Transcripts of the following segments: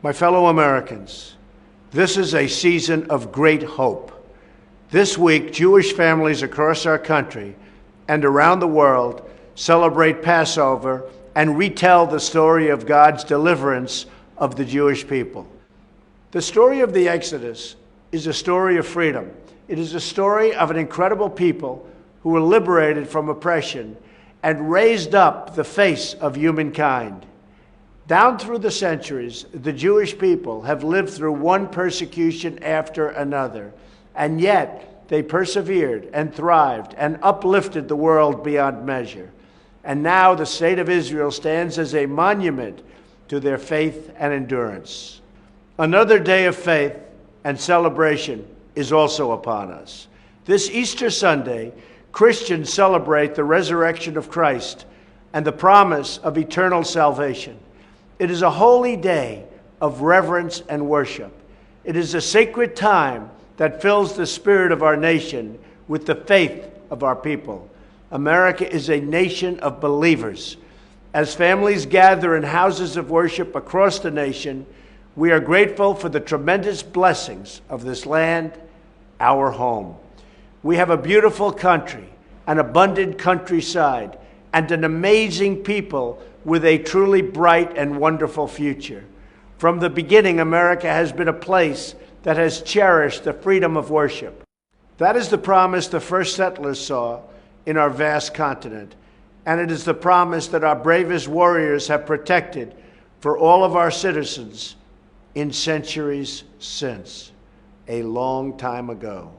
My fellow Americans, this is a season of great hope. This week, Jewish families across our country and around the world celebrate Passover and retell the story of God's deliverance of the Jewish people. The story of the Exodus is a story of freedom. It is a story of an incredible people who were liberated from oppression and raised up the face of humankind. Down through the centuries, the Jewish people have lived through one persecution after another, and yet they persevered and thrived and uplifted the world beyond measure. And now the state of Israel stands as a monument to their faith and endurance. Another day of faith and celebration is also upon us. This Easter Sunday, Christians celebrate the resurrection of Christ and the promise of eternal salvation. It is a holy day of reverence and worship. It is a sacred time that fills the spirit of our nation with the faith of our people. America is a nation of believers. As families gather in houses of worship across the nation, we are grateful for the tremendous blessings of this land, our home. We have a beautiful country, an abundant countryside, and an amazing people with a truly bright and wonderful future. From the beginning, America has been a place that has cherished the freedom of worship. That is the promise the first settlers saw in our vast continent, and it is the promise that our bravest warriors have protected for all of our citizens in centuries since, a long time ago.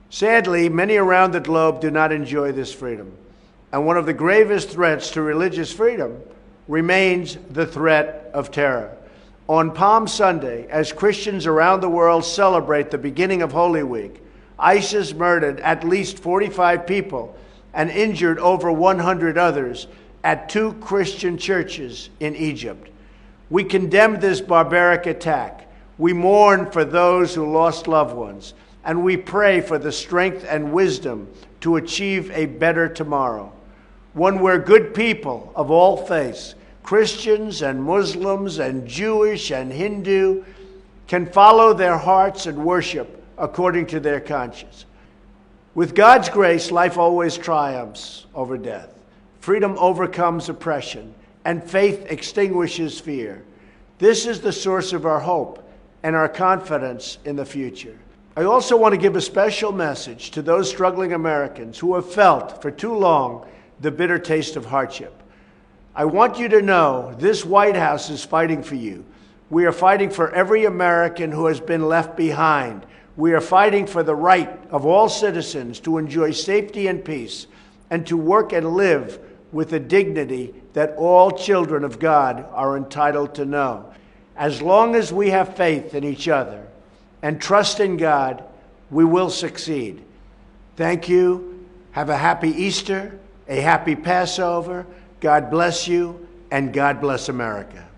Sadly, many around the globe do not enjoy this freedom, and one of the gravest threats to religious freedom remains the threat of terror. On Palm Sunday, as Christians around the world celebrate the beginning of Holy Week, ISIS murdered at least 45 people and injured over 100 others at 2 Christian churches in Egypt. We condemn this barbaric attack. We mourn for those who lost loved ones, and we pray for the strength and wisdom to achieve a better tomorrow, one where good people of all faiths, Christians and Muslims and Jewish and Hindu, can follow their hearts and worship according to their conscience. With God's grace, life always triumphs over death. Freedom overcomes oppression, and faith extinguishes fear. This is the source of our hope and our confidence in the future. I also want to give a special message to those struggling Americans who have felt for too long the bitter taste of hardship. I want you to know this White House is fighting for you. We are fighting for every American who has been left behind. We are fighting for the right of all citizens to enjoy safety and peace and to work and live with the dignity that all children of God are entitled to know. As long as we have faith in each other and trust in God, we will succeed. Thank you. Have a happy Easter, a happy Passover. God bless you, and God bless America.